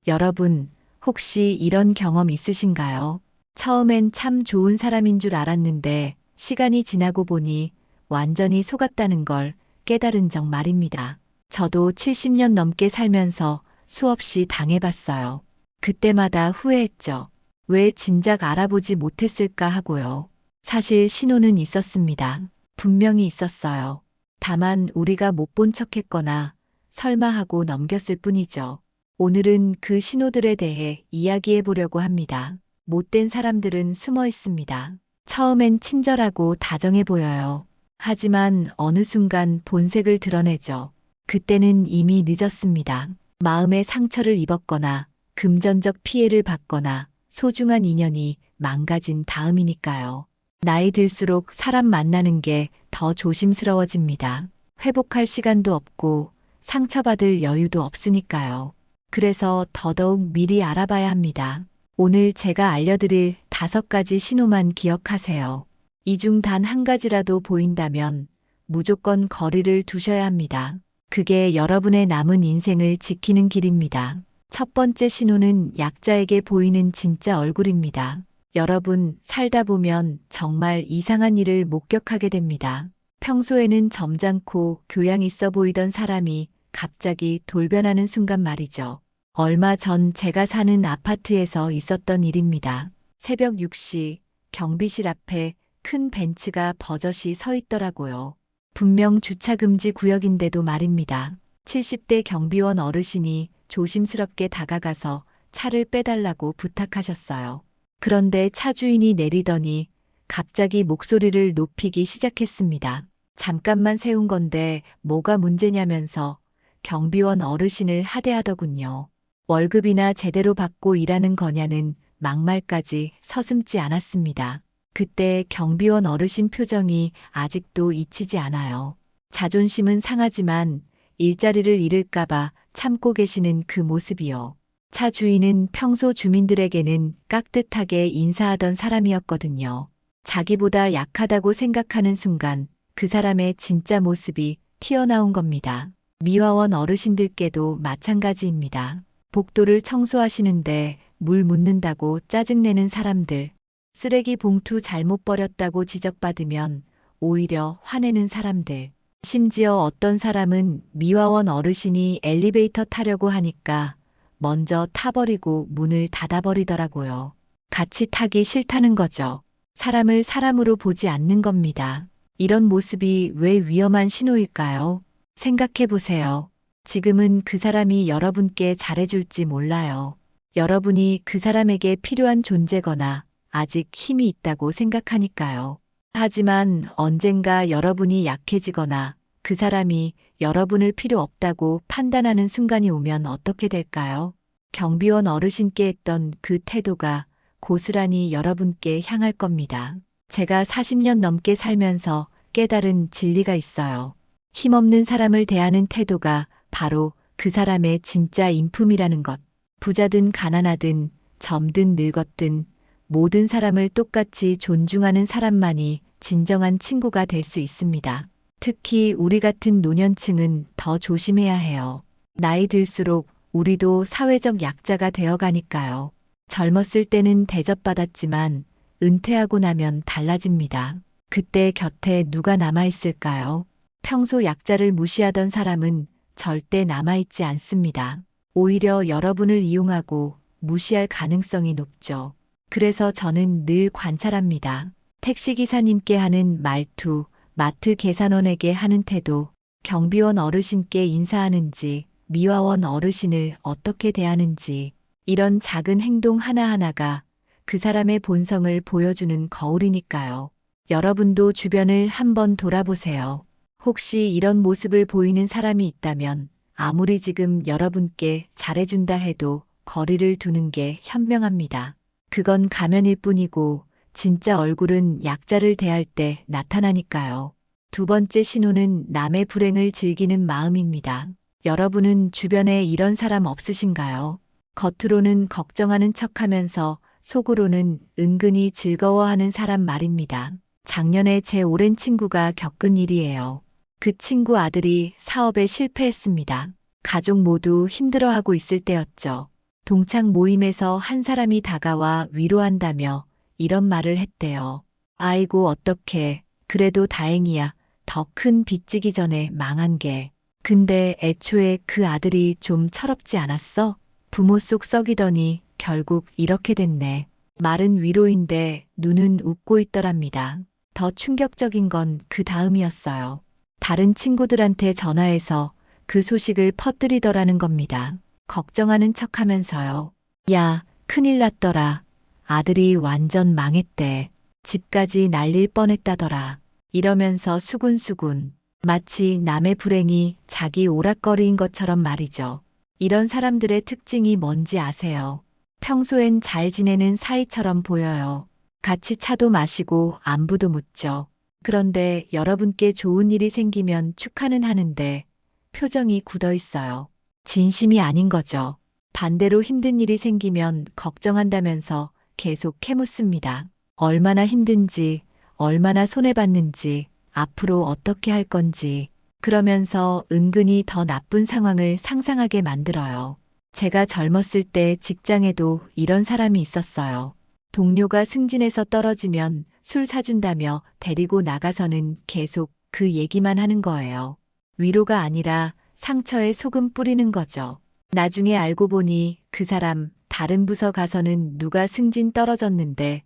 여러분, 혹시 이런 경험 있으신가요? 처음엔 참 좋은 사람인 줄 알았는데 시간이 지나고 보니 완전히 속았다는 걸 깨달은 적 말입니다. 저도 70년 넘게 살면서 수없이 당해봤어요. 그때마다 후회했죠. 왜 진작 알아보지 못했을까 하고요. 사실 신호는 있었습니다. 분명히 있었어요. 다만 우리가 못 본 척했거나 설마 하고 넘겼을 뿐이죠. 오늘은 그 신호들에 대해 이야기해 보려고 합니다. 못된 사람들은 숨어 있습니다. 처음엔 친절하고 다정해 보여요. 하지만 어느 순간 본색을 드러내죠. 그때는 이미 늦었습니다. 마음의 상처를 입었거나 금전적 피해를 받거나 소중한 인연이 망가진 다음이니까요. 나이 들수록 사람 만나는 게 더 조심스러워집니다. 회복할 시간도 없고 상처받을 여유도 없으니까요. 그래서 더더욱 미리 알아봐야 합니다. 오늘 제가 알려드릴 5가지 신호만 기억하세요. 이 중 단 한 가지라도 보인다면 무조건 거리를 두셔야 합니다. 그게 여러분의 남은 인생을 지키는 길입니다. 첫 번째 신호는 약자에게 보이는 진짜 얼굴입니다. 여러분, 살다 보면 정말 이상한 일을 목격하게 됩니다. 평소에는 점잖고 교양 있어 보이던 사람이 갑자기 돌변하는 순간 말이죠. 얼마 전 제가 사는 아파트에서 있었던 일입니다. 새벽 6시 경비실 앞에 큰 벤츠가 버젓이 서 있더라고요. 분명 주차금지 구역인데도 말입니다. 70대 경비원 어르신이 조심스럽게 다가가서 차를 빼달라고 부탁하셨어요. 그런데 차 주인이 내리더니 갑자기 목소리를 높이기 시작했습니다. 잠깐만 세운 건데 뭐가 문제냐면서 경비원 어르신을 하대하더군요. 월급이나 제대로 받고 일하는 거냐는 막말까지 서슴지 않았습니다. 그때 경비원 어르신 표정이 아직도 잊히지 않아요. 자존심은 상하지만 일자리를 잃을까봐 참고 계시는 그 모습이요. 차 주인은 평소 주민들에게는 깍듯하게 인사하던 사람이었거든요. 자기보다 약하다고 생각하는 순간 그 사람의 진짜 모습이 튀어나온 겁니다. 미화원 어르신들께도 마찬가지입니다. 복도를 청소하시는데 물 묻는다고 짜증내는 사람들, 쓰레기 봉투 잘못 버렸다고 지적받으면 오히려 화내는 사람들, 심지어 어떤 사람은 미화원 어르신이 엘리베이터 타려고 하니까 먼저 타버리고 문을 닫아버리더라고요. 같이 타기 싫다는 거죠. 사람을 사람으로 보지 않는 겁니다. 이런 모습이 왜 위험한 신호일까요? 생각해 보세요. 지금은 그 사람이 여러분께 잘해줄지 몰라요. 여러분이 그 사람에게 필요한 존재거나 아직 힘이 있다고 생각하니까요. 하지만 언젠가 여러분이 약해지거나 그 사람이 여러분을 필요 없다고 판단하는 순간이 오면 어떻게 될까요? 경비원 어르신께 했던 그 태도가 고스란히 여러분께 향할 겁니다. 제가 40년 넘게 살면서 깨달은 진리가 있어요. 힘없는 사람을 대하는 태도가 바로 그 사람의 진짜 인품이라는 것. 부자든 가난하든 젊든 늙었든 모든 사람을 똑같이 존중하는 사람만이 진정한 친구가 될 수 있습니다. 특히 우리 같은 노년층은 더 조심해야 해요. 나이 들수록 우리도 사회적 약자가 되어가니까요. 젊었을 때는 대접받았지만 은퇴하고 나면 달라집니다. 그때 곁에 누가 남아있을까요? 평소 약자를 무시하던 사람은 절대 남아있지 않습니다. 오히려 여러분을 이용하고 무시할 가능성이 높죠. 그래서 저는 늘 관찰합니다. 택시기사님께 하는 말투, 마트 계산원에게 하는 태도, 경비원 어르신께 인사하는지, 미화원 어르신을 어떻게 대하는지, 이런 작은 행동 하나하나가 그 사람의 본성을 보여주는 거울이니까요. 여러분도 주변을 한번 돌아보세요. 혹시 이런 모습을 보이는 사람이 있다면 아무리 지금 여러분께 잘해준다 해도 거리를 두는 게 현명합니다. 그건 가면일 뿐이고 진짜 얼굴은 약자를 대할 때 나타나니까요. 두 번째 신호는 남의 불행을 즐기는 마음입니다. 여러분은 주변에 이런 사람 없으신가요? 겉으로는 걱정하는 척하면서 속으로는 은근히 즐거워하는 사람 말입니다. 작년에 제 오랜 친구가 겪은 일이에요. 그 친구 아들이 사업에 실패했습니다. 가족 모두 힘들어하고 있을 때였죠. 동창 모임에서 한 사람이 다가와 위로한다며 이런 말을 했대요. 아이고 어떡해. 그래도 다행이야. 더 큰 빚지기 전에 망한 게. 근데 애초에 그 아들이 좀 철없지 않았어? 부모 속 썩이더니 결국 이렇게 됐네. 말은 위로인데 눈은 웃고 있더랍니다. 더 충격적인 건 그 다음이었어요. 다른 친구들한테 전화해서 그 소식을 퍼뜨리더라는 겁니다. 걱정하는 척 하면서요. 야, 큰일 났더라. 아들이 완전 망했대. 집까지 날릴 뻔했다더라. 이러면서 수군수군. 마치 남의 불행이 자기 오락거리인 것처럼 말이죠. 이런 사람들의 특징이 뭔지 아세요? 평소엔 잘 지내는 사이처럼 보여요. 같이 차도 마시고 안부도 묻죠. 그런데 여러분께 좋은 일이 생기면 축하는 하는데 표정이 굳어 있어요. 진심이 아닌 거죠. 반대로 힘든 일이 생기면 걱정한다면서 계속 캐묻습니다. 얼마나 힘든지, 얼마나 손해봤는지, 앞으로 어떻게 할 건지, 그러면서 은근히 더 나쁜 상황을 상상하게 만들어요. 제가 젊었을 때 직장에도 이런 사람이 있었어요. 동료가 승진해서 떨어지면 술 사준다며 데리고 나가서는 계속 그 얘기만 하는 거예요. 위로가 아니라 상처에 소금 뿌리는 거죠. 나중에 알고 보니 그 사람 다른 부서 가서는 누가 승진 떨어졌는데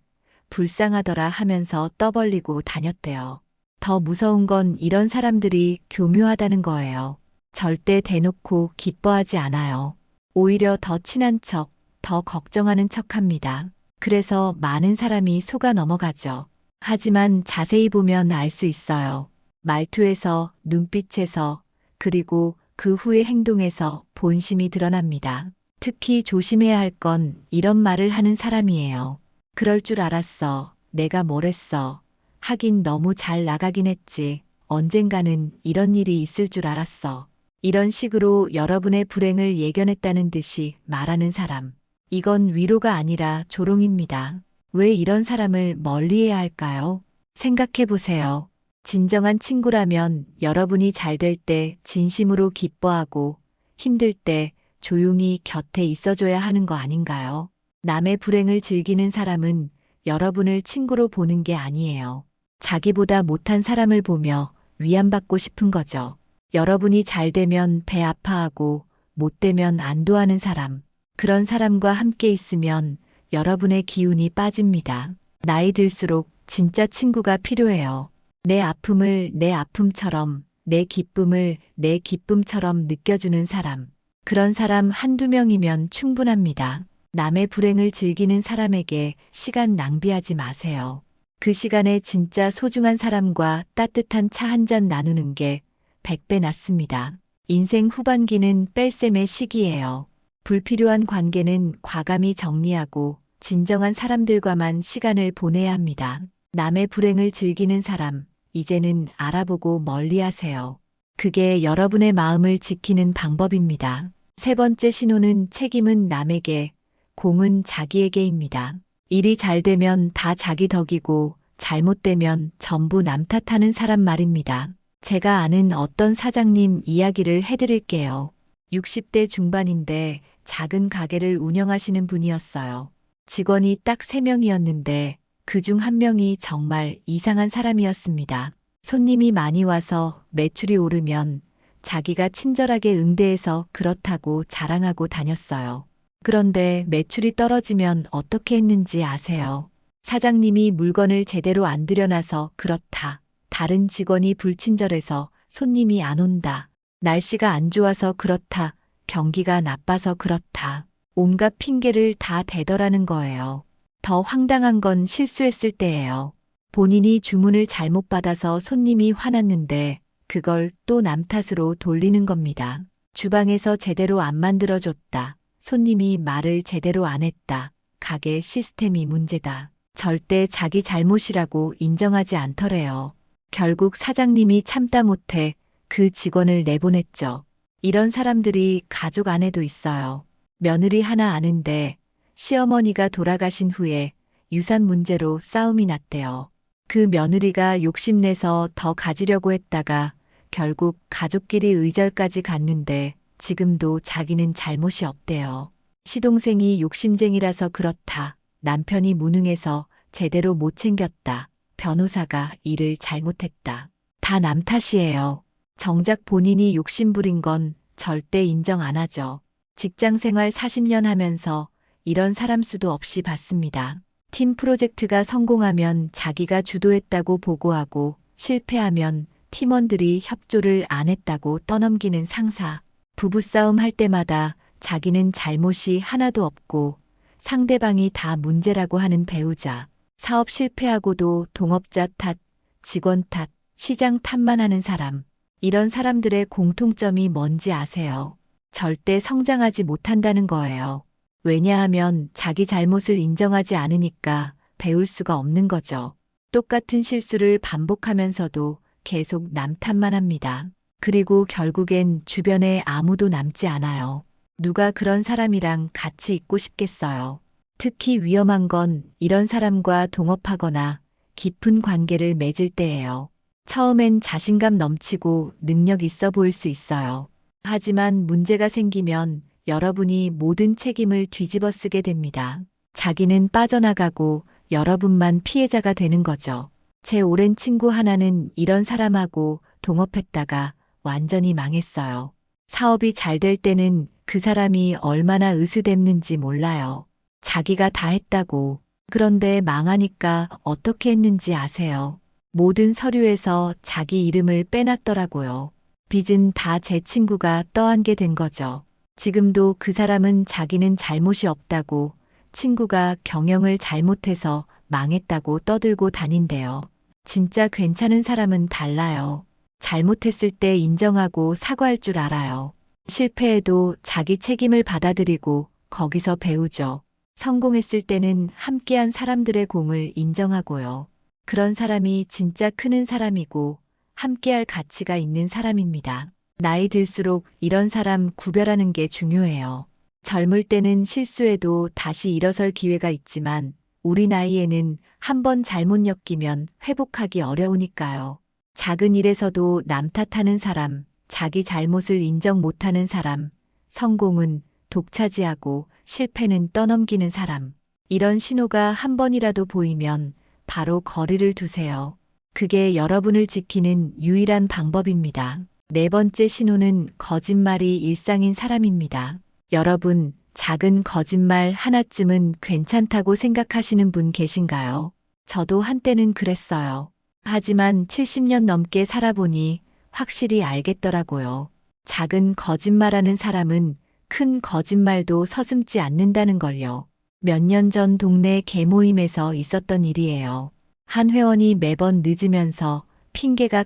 불쌍하더라 하면서 떠벌리고 다녔대요. 더 무서운 건 이런 사람들이 교묘하다는 거예요. 절대 대놓고 기뻐하지 않아요. 오히려 더 친한 척, 더 걱정하는 척 합니다. 그래서 많은 사람이 속아 넘어가죠. 하지만 자세히 보면 알 수 있어요. 말투에서, 눈빛에서, 그리고 그 후의 행동에서 본심이 드러납니다. 특히 조심해야 할 건 이런 말을 하는 사람이에요. 그럴 줄 알았어. 내가 뭘 했어. 하긴 너무 잘 나가긴 했지. 언젠가는 이런 일이 있을 줄 알았어. 이런 식으로 여러분의 불행을 예견했다는 듯이 말하는 사람. 이건 위로가 아니라 조롱입니다. 왜 이런 사람을 멀리해야 할까요? 생각해 보세요. 진정한 친구라면 여러분이 잘 될 때 진심으로 기뻐하고 힘들 때 조용히 곁에 있어줘야 하는 거 아닌가요? 남의 불행을 즐기는 사람은 여러분을 친구로 보는 게 아니에요. 자기보다 못한 사람을 보며 위안받고 싶은 거죠. 여러분이 잘 되면 배 아파하고 못 되면 안도하는 사람. 그런 사람과 함께 있으면 여러분의 기운이 빠집니다. 나이 들수록 진짜 친구가 필요해요. 내 아픔을 내 아픔처럼, 내 기쁨을 내 기쁨처럼 느껴주는 사람. 그런 사람 한두 명이면 충분합니다. 남의 불행을 즐기는 사람에게 시간 낭비하지 마세요. 그 시간에 진짜 소중한 사람과 따뜻한 차 한 잔 나누는 게 100배 낫습니다. 인생 후반기는 뺄셈의 시기예요. 불필요한 관계는 과감히 정리하고 진정한 사람들과만 시간을 보내야 합니다. 남의 불행을 즐기는 사람, 이제는 알아보고 멀리하세요. 그게 여러분의 마음을 지키는 방법입니다. 세 번째 신호는 책임은 남에게, 공은 자기에게입니다. 일이 잘 되면 다 자기 덕이고 잘못되면 전부 남 탓하는 사람 말입니다. 제가 아는 어떤 사장님 이야기를 해드릴게요. 60대 중반인데 작은 가게를 운영하시는 분이었어요. 직원이 딱 3명이었는데 그중 한 명이 정말 이상한 사람이었습니다. 손님이 많이 와서 매출이 오르면 자기가 친절하게 응대해서 그렇다고 자랑하고 다녔어요. 그런데 매출이 떨어지면 어떻게 했는지 아세요? 사장님이 물건을 제대로 안 들여놔서 그렇다. 다른 직원이 불친절해서 손님이 안 온다. 날씨가 안 좋아서 그렇다. 경기가 나빠서 그렇다. 온갖 핑계를 다 대더라는 거예요. 더 황당한 건 실수했을 때예요. 본인이 주문을 잘못 받아서 손님이 화났는데 그걸 또 남 탓으로 돌리는 겁니다. 주방에서 제대로 안 만들어줬다. 손님이 말을 제대로 안 했다. 가게 시스템이 문제다. 절대 자기 잘못이라고 인정하지 않더래요. 결국 사장님이 참다 못해 그 직원을 내보냈죠. 이런 사람들이 가족 안에도 있어요. 며느리 하나 아는데 시어머니가 돌아가신 후에 유산 문제로 싸움이 났대요. 그 며느리가 욕심내서 더 가지려고 했다가 결국 가족끼리 의절까지 갔는데 지금도 자기는 잘못이 없대요. 시동생이 욕심쟁이라서 그렇다. 남편이 무능해서 제대로 못 챙겼다. 변호사가 일을 잘못했다. 다 남 탓이에요. 정작 본인이 욕심부린 건 절대 인정 안 하죠. 직장 생활 40년 하면서 이런 사람 수도 없이 봤습니다. 팀 프로젝트가 성공하면 자기가 주도했다고 보고하고 실패하면 팀원들이 협조를 안 했다고 떠넘기는 상사. 부부싸움 할 때마다 자기는 잘못이 하나도 없고 상대방이 다 문제라고 하는 배우자. 사업 실패하고도 동업자 탓, 직원 탓, 시장 탓만 하는 사람. 이런 사람들의 공통점이 뭔지 아세요? 절대 성장하지 못한다는 거예요. 왜냐하면 자기 잘못을 인정하지 않으니까 배울 수가 없는 거죠. 똑같은 실수를 반복하면서도 계속 남 탓만 합니다. 그리고 결국엔 주변에 아무도 남지 않아요. 누가 그런 사람이랑 같이 있고 싶겠어요. 특히 위험한 건 이런 사람과 동업하거나 깊은 관계를 맺을 때예요. 처음엔 자신감 넘치고 능력 있어 보일 수 있어요. 하지만 문제가 생기면 여러분이 모든 책임을 뒤집어 쓰게 됩니다. 자기는 빠져나가고 여러분만 피해자가 되는 거죠. 제 오랜 친구 하나는 이런 사람하고 동업했다가 완전히 망했어요. 사업이 잘 될 때는 그 사람이 얼마나 으스댔는지 몰라요. 자기가 다 했다고. 그런데 망하니까 어떻게 했는지 아세요? 모든 서류에서 자기 이름을 빼놨더라고요. 빚은 다 제 친구가 떠안게 된 거죠. 지금도 그 사람은 자기는 잘못이 없다고, 친구가 경영을 잘못해서 망했다고 떠들고 다닌대요. 진짜 괜찮은 사람은 달라요. 잘못했을 때 인정하고 사과할 줄 알아요. 실패해도 자기 책임을 받아들이고 거기서 배우죠. 성공했을 때는 함께한 사람들의 공을 인정하고요. 그런 사람이 진짜 크는 사람이고 함께할 가치가 있는 사람입니다. 나이 들수록 이런 사람 구별하는 게 중요해요. 젊을 때는 실수해도 다시 일어설 기회가 있지만 우리 나이에는 한 번 잘못 엮이면 회복하기 어려우니까요. 작은 일에서도 남 탓하는 사람, 자기 잘못을 인정 못하는 사람, 성공은 독차지하고 실패는 떠넘기는 사람. 이런 신호가 한 번이라도 보이면 바로 거리를 두세요. 그게 여러분을 지키는 유일한 방법입니다. 네 번째 신호는 거짓말이 일상인 사람입니다. 여러분, 작은 거짓말 하나쯤은 괜찮다고 생각하시는 분 계신가요? 저도 한때는 그랬어요. 하지만 70년 넘게 살아보니 확실히 알겠더라고요. 작은 거짓말하는 사람은 큰 거짓말도 서슴지 않는다는 걸요. 몇 년 전 동네 개모임에서 있었던 일이에요. 한 회원이 매번 늦으면서 핑계가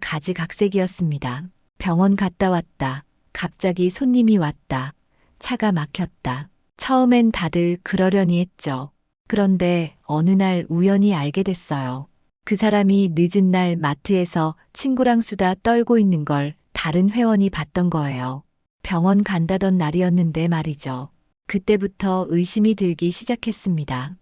가지각색이었습니다. 병원 갔다 왔다. 갑자기 손님이 왔다. 차가 막혔다. 처음엔 다들 그러려니 했죠. 그런데 어느 날 우연히 알게 됐어요. 그 사람이 늦은 날 마트에서 친구랑 수다 떨고 있는 걸 다른 회원이 봤던 거예요. 병원 간다던 날이었는데 말이죠. 그때부터 의심이 들기 시작했습니다.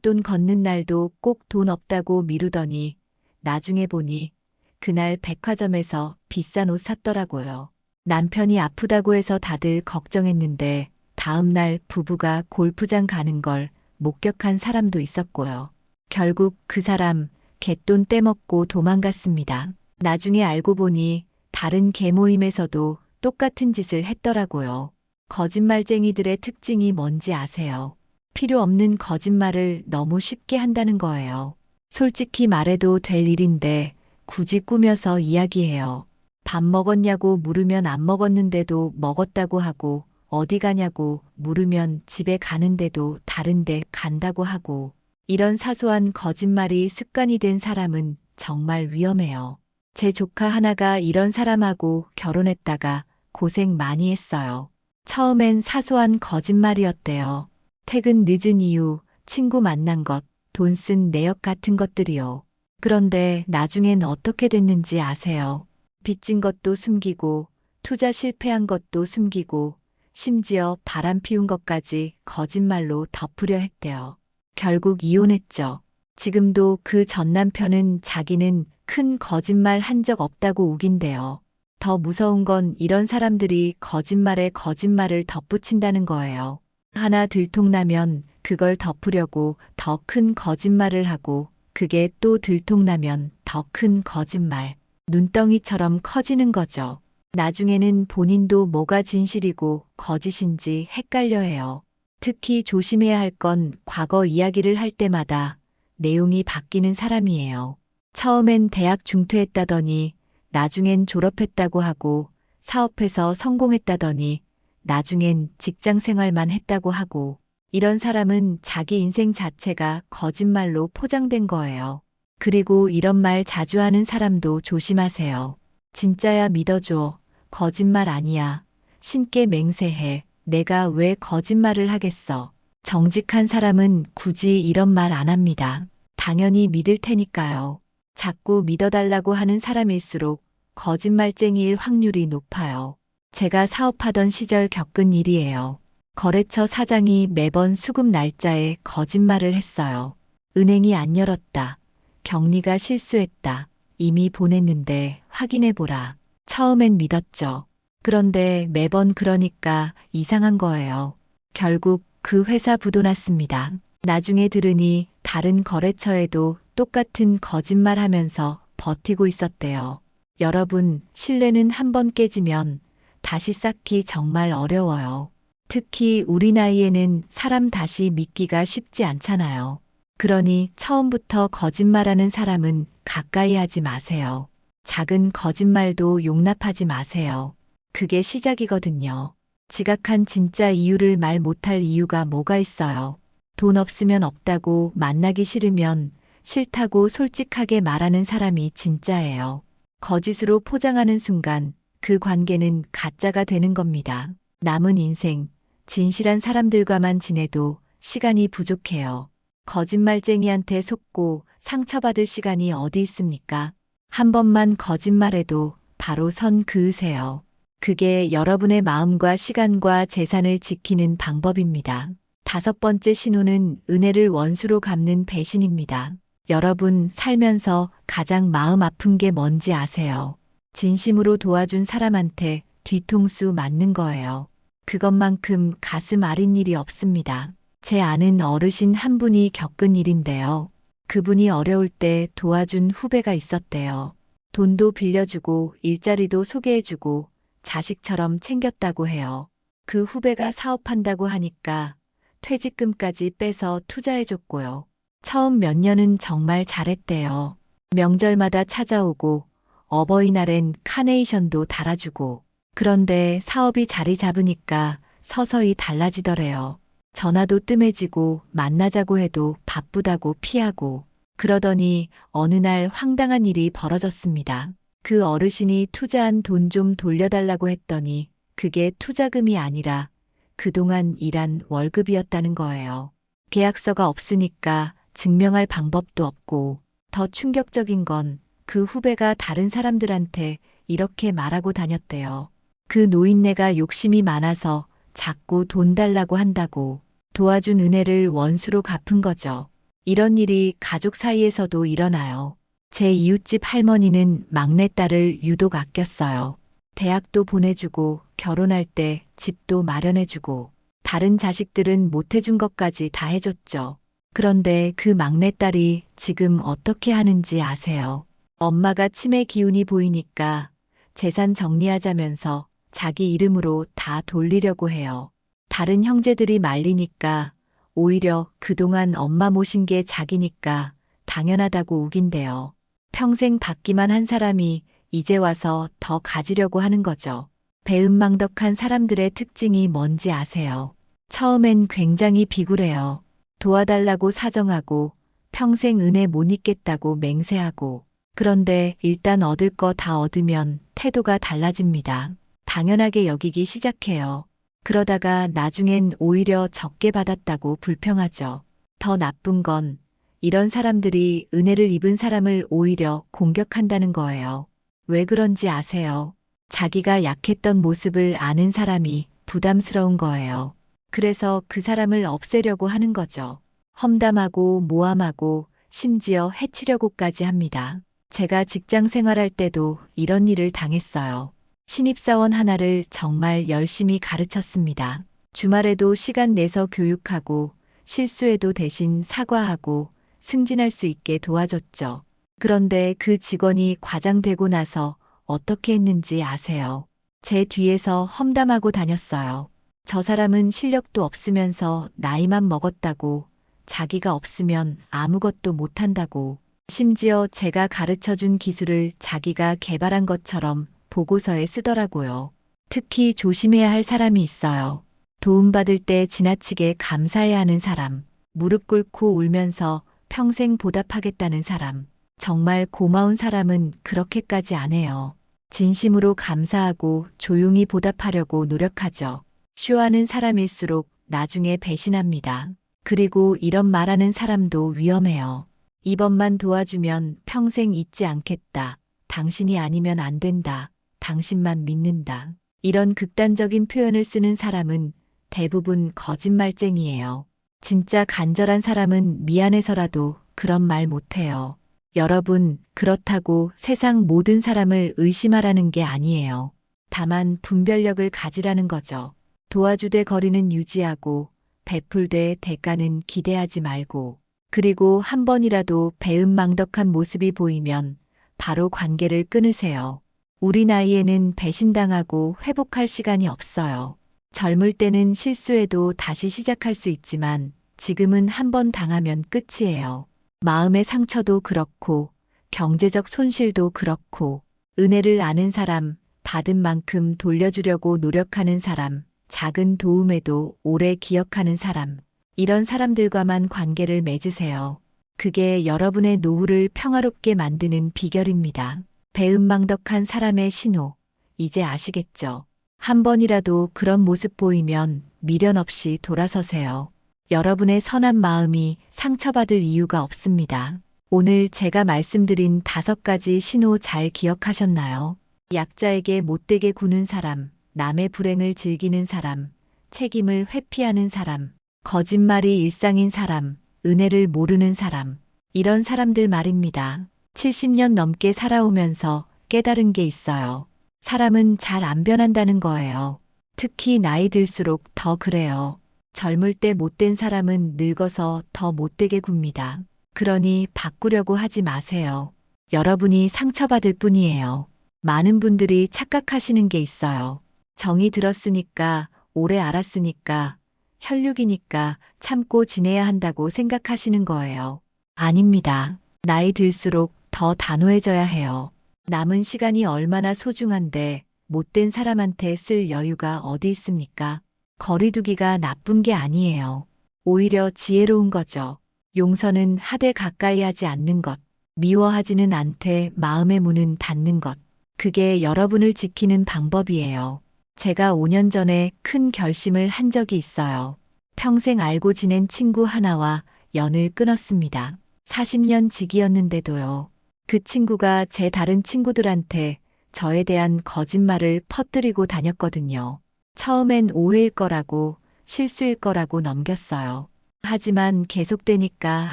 돈 걷는 날도 꼭 돈 없다고 미루더니 나중에 보니 그날 백화점에서 비싼 옷 샀더라고요. 남편이 아프다고 해서 다들 걱정했는데 다음 날 부부가 골프장 가는 걸 목격한 사람도 있었고요. 결국 그 사람 갯돈 떼먹고 도망갔습니다. 나중에 알고 보니 다른 개모임에서도 똑같은 짓을 했더라고요. 거짓말쟁이들의 특징이 뭔지 아세요? 필요 없는 거짓말을 너무 쉽게 한다는 거예요. 솔직히 말해도 될 일인데 굳이 꾸며서 이야기해요. 밥 먹었냐고 물으면 안 먹었는데도 먹었다고 하고, 어디 가냐고 물으면 집에 가는데도 다른 데 간다고 하고, 이런 사소한 거짓말이 습관이 된 사람은 정말 위험해요. 제 조카 하나가 이런 사람하고 결혼했다가 고생 많이 했어요. 처음엔 사소한 거짓말이었대요. 퇴근 늦은 이유, 친구 만난 것, 돈 쓴 내역 같은 것들이요. 그런데 나중엔 어떻게 됐는지 아세요? 빚진 것도 숨기고, 투자 실패한 것도 숨기고, 심지어 바람 피운 것까지 거짓말로 덮으려 했대요. 결국 이혼했죠. 지금도 그 전 남편은 자기는 큰 거짓말 한 적 없다고 우긴대요. 더 무서운 건 이런 사람들이 거짓말에 거짓말을 덧붙인다는 거예요. 하나 들통나면 그걸 덮으려고 더 큰 거짓말을 하고 그게 또 들통나면 더 큰 거짓말. 눈덩이처럼 커지는 거죠. 나중에는 본인도 뭐가 진실이고 거짓인지 헷갈려 해요. 특히 조심해야 할 건 과거 이야기를 할 때마다 내용이 바뀌는 사람이에요. 처음엔 대학 중퇴했다더니 나중엔 졸업했다고 하고 사업해서 성공했다더니 나중엔 직장 생활만 했다고 하고 이런 사람은 자기 인생 자체가 거짓말로 포장된 거예요. 그리고 이런 말 자주 하는 사람도 조심하세요. 진짜야 믿어줘. 거짓말 아니야. 신께 맹세해. 내가 왜 거짓말을 하겠어. 정직한 사람은 굳이 이런 말 안 합니다. 당연히 믿을 테니까요. 자꾸 믿어달라고 하는 사람일수록 거짓말쟁이일 확률이 높아요. 제가 사업하던 시절 겪은 일이에요. 거래처 사장이 매번 수급 날짜에 거짓말을 했어요. 은행이 안 열었다. 경리가 실수했다. 이미 보냈는데 확인해보라. 처음엔 믿었죠. 그런데 매번 그러니까 이상한 거예요. 결국 그 회사 부도났습니다. 나중에 들으니 다른 거래처에도 똑같은 거짓말 하면서 버티고 있었대요. 여러분, 신뢰는 한 번 깨지면 다시 쌓기 정말 어려워요. 특히 우리 나이에는 사람 다시 믿기가 쉽지 않잖아요. 그러니 처음부터 거짓말하는 사람은 가까이 하지 마세요. 작은 거짓말도 용납하지 마세요. 그게 시작이거든요. 지각한 진짜 이유를 말 못할 이유가 뭐가 있어요. 돈 없으면 없다고, 만나기 싫으면 싫다고 솔직하게 말하는 사람이 진짜예요. 거짓으로 포장하는 순간 그 관계는 가짜가 되는 겁니다. 남은 인생, 진실한 사람들과만 지내도 시간이 부족해요. 거짓말쟁이한테 속고 상처받을 시간이 어디 있습니까? 한 번만 거짓말해도 바로 선 그으세요. 그게 여러분의 마음과 시간과 재산을 지키는 방법입니다. 5번째 신호는 은혜를 원수로 갚는 배신입니다. 여러분 살면서 가장 마음 아픈 게 뭔지 아세요? 진심으로 도와준 사람한테 뒤통수 맞는 거예요. 그것만큼 가슴 아린 일이 없습니다. 제 아는 어르신 한 분이 겪은 일인데요. 그분이 어려울 때 도와준 후배가 있었대요. 돈도 빌려주고 일자리도 소개해주고 자식처럼 챙겼다고 해요. 그 후배가 사업한다고 하니까 퇴직금까지 빼서 투자해줬고요. 처음 몇 년은 정말 잘했대요. 명절마다 찾아오고 어버이날엔 카네이션도 달아주고. 그런데 사업이 자리 잡으니까 서서히 달라지더래요. 전화도 뜸해지고 만나자고 해도 바쁘다고 피하고. 그러더니 어느 날 황당한 일이 벌어졌습니다. 그 어르신이 투자한 돈 좀 돌려달라고 했더니 그게 투자금이 아니라 그동안 일한 월급이었다는 거예요. 계약서가 없으니까 증명할 방법도 없고 더 충격적인 건 그 후배가 다른 사람들한테 이렇게 말하고 다녔대요. 그 노인네가 욕심이 많아서 자꾸 돈 달라고 한다고. 도와준 은혜를 원수로 갚은 거죠. 이런 일이 가족 사이에서도 일어나요. 제 이웃집 할머니는 막내딸을 유독 아꼈어요. 대학도 보내주고 결혼할 때 집도 마련해주고 다른 자식들은 못해준 것까지 다 해줬죠. 그런데 그 막내딸이 지금 어떻게 하는지 아세요? 엄마가 치매 기운이 보이니까 재산 정리하자면서 자기 이름으로 다 돌리려고 해요. 다른 형제들이 말리니까 오히려 그동안 엄마 모신 게 자기니까 당연하다고 우긴대요. 평생 받기만 한 사람이 이제 와서 더 가지려고 하는 거죠. 배은망덕한 사람들의 특징이 뭔지 아세요? 처음엔 굉장히 비굴해요. 도와달라고 사정하고 평생 은혜 못 잊겠다고 맹세하고. 그런데 일단 얻을 거 다 얻으면 태도가 달라집니다. 당연하게 여기기 시작해요. 그러다가 나중엔 오히려 적게 받았다고 불평하죠. 더 나쁜 건 이런 사람들이 은혜를 입은 사람을 오히려 공격한다는 거예요. 왜 그런지 아세요? 자기가 약했던 모습을 아는 사람이 부담스러운 거예요. 그래서 그 사람을 없애려고 하는 거죠. 험담하고 모함하고 심지어 해치려고까지 합니다. 제가 직장 생활할 때도 이런 일을 당했어요. 신입사원 하나를 정말 열심히 가르쳤습니다. 주말에도 시간 내서 교육하고 실수해도 대신 사과하고 승진할 수 있게 도와줬죠. 그런데 그 직원이 과장되고 나서 어떻게 했는지 아세요? 제 뒤에서 험담하고 다녔어요. 저 사람은 실력도 없으면서 나이만 먹었다고, 자기가 없으면 아무것도 못한다고, 심지어 제가 가르쳐 준 기술을 자기가 개발한 것처럼 보고서에 쓰더라고요. 특히 조심해야 할 사람이 있어요. 도움받을 때 지나치게 감사해야 하는 사람, 무릎 꿇고 울면서 평생 보답하겠다는 사람. 정말 고마운 사람은 그렇게까지 안 해요. 진심으로 감사하고 조용히 보답하려고 노력하죠. 쇼하는 사람일수록 나중에 배신합니다. 그리고 이런 말하는 사람도 위험해요. 이번만 도와주면 평생 잊지 않겠다. 당신이 아니면 안 된다. 당신만 믿는다. 이런 극단적인 표현을 쓰는 사람은 대부분 거짓말쟁이에요. 진짜 간절한 사람은 미안해서라도 그런 말 못해요. 여러분, 그렇다고 세상 모든 사람을 의심하라는 게 아니에요. 다만 분별력을 가지라는 거죠. 도와주되 거리는 유지하고 베풀되 대가는 기대하지 말고, 그리고 한 번이라도 배은망덕한 모습이 보이면 바로 관계를 끊으세요. 우리 나이에는 배신당하고 회복할 시간이 없어요. 젊을 때는 실수해도 다시 시작할 수 있지만 지금은 한 번 당하면 끝이에요. 마음의 상처도 그렇고 경제적 손실도 그렇고, 은혜를 아는 사람, 받은 만큼 돌려주려고 노력하는 사람, 작은 도움에도 오래 기억하는 사람, 이런 사람들과만 관계를 맺으세요. 그게 여러분의 노후를 평화롭게 만드는 비결입니다. 배은망덕한 사람의 신호, 이제 아시겠죠? 한 번이라도 그런 모습 보이면 미련 없이 돌아서세요. 여러분의 선한 마음이 상처받을 이유가 없습니다. 오늘 제가 말씀드린 5가지 신호 잘 기억하셨나요? 약자에게 못되게 구는 사람, 남의 불행을 즐기는 사람, 책임을 회피하는 사람, 거짓말이 일상인 사람, 은혜를 모르는 사람, 이런 사람들 말입니다. 70년 넘게 살아오면서 깨달은 게 있어요. 사람은 잘 안 변한다는 거예요. 특히 나이 들수록 더 그래요. 젊을 때 못된 사람은 늙어서 더 못되게 굽니다. 그러니 바꾸려고 하지 마세요. 여러분이 상처받을 뿐이에요. 많은 분들이 착각하시는 게 있어요. 정이 들었으니까, 오래 알았으니까, 혈육이니까 참고 지내야 한다고 생각하시는 거예요. 아닙니다. 나이 들수록 더 단호해져야 해요. 남은 시간이 얼마나 소중한데 못된 사람한테 쓸 여유가 어디 있습니까? 거리두기가 나쁜 게 아니에요. 오히려 지혜로운 거죠. 용서는 하되 가까이 하지 않는 것, 미워하지는 않되 마음의 문은 닫는 것. 그게 여러분을 지키는 방법이에요. 제가 5년 전에 큰 결심을 한 적이 있어요. 평생 알고 지낸 친구 하나와 연을 끊었습니다. 40년 지기였는데도요. 그 친구가 제 다른 친구들한테 저에 대한 거짓말을 퍼뜨리고 다녔거든요. 처음엔 오해일 거라고, 실수일 거라고 넘겼어요. 하지만 계속되니까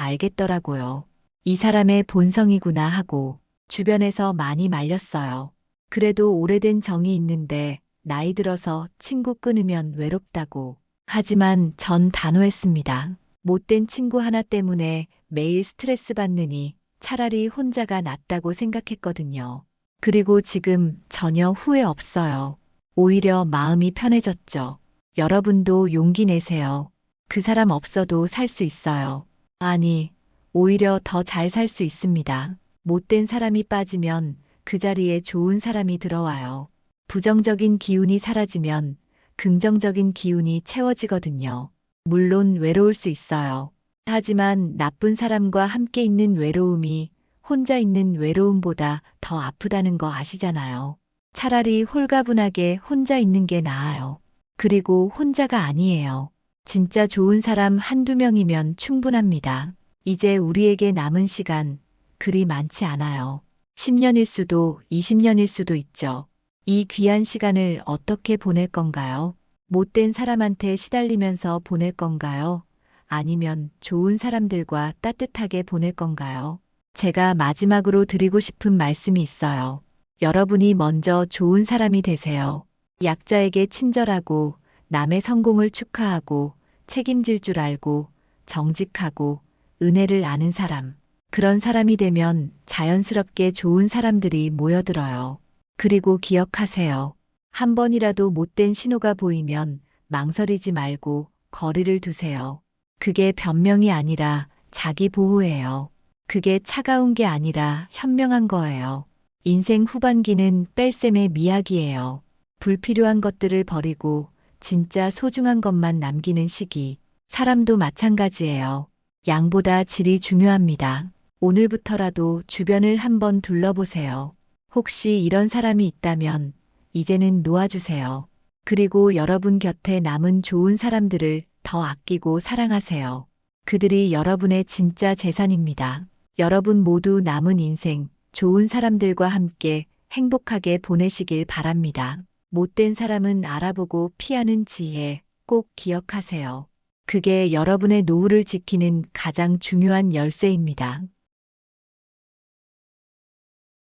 알겠더라고요. 이 사람의 본성이구나 하고 주변에서 많이 말렸어요. 그래도 오래된 정이 있는데 나이 들어서 친구 끊으면 외롭다고. 하지만 전 단호했습니다. 못된 친구 하나 때문에 매일 스트레스 받느니 차라리 혼자가 낫다고 생각했거든요. 그리고 지금 전혀 후회 없어요. 오히려 마음이 편해졌죠. 여러분도 용기 내세요. 그 사람 없어도 살 수 있어요. 아니, 오히려 더 잘 살 수 있습니다. 못된 사람이 빠지면 그 자리에 좋은 사람이 들어와요. 부정적인 기운이 사라지면 긍정적인 기운이 채워지거든요. 물론 외로울 수 있어요. 하지만 나쁜 사람과 함께 있는 외로움이 혼자 있는 외로움보다 더 아프다는 거 아시잖아요. 차라리 홀가분하게 혼자 있는 게 나아요. 그리고 혼자가 아니에요. 진짜 좋은 사람 한두 명이면 충분합니다. 이제 우리에게 남은 시간 그리 많지 않아요. 10년일 수도 20년일 수도 있죠. 이 귀한 시간을 어떻게 보낼 건가요? 못된 사람한테 시달리면서 보낼 건가요? 아니면 좋은 사람들과 따뜻하게 보낼 건가요? 제가 마지막으로 드리고 싶은 말씀이 있어요. 여러분이 먼저 좋은 사람이 되세요. 약자에게 친절하고 남의 성공을 축하하고 책임질 줄 알고 정직하고 은혜를 아는 사람. 그런 사람이 되면 자연스럽게 좋은 사람들이 모여들어요. 그리고 기억하세요. 한 번이라도 못된 신호가 보이면 망설이지 말고 거리를 두세요. 그게 변명이 아니라 자기 보호예요. 그게 차가운 게 아니라 현명한 거예요. 인생 후반기는 뺄셈의 미학이에요. 불필요한 것들을 버리고 진짜 소중한 것만 남기는 시기. 사람도 마찬가지예요. 양보다 질이 중요합니다. 오늘부터라도 주변을 한번 둘러보세요. 혹시 이런 사람이 있다면 이제는 놓아주세요. 그리고 여러분 곁에 남은 좋은 사람들을 더 아끼고 사랑하세요. 그들이 여러분의 진짜 재산입니다. 여러분 모두 남은 인생 좋은 사람들과 함께 행복하게 보내시길 바랍니다. 못된 사람은 알아보고 피하는 지혜 꼭 기억하세요. 그게 여러분의 노후를 지키는 가장 중요한 열쇠입니다.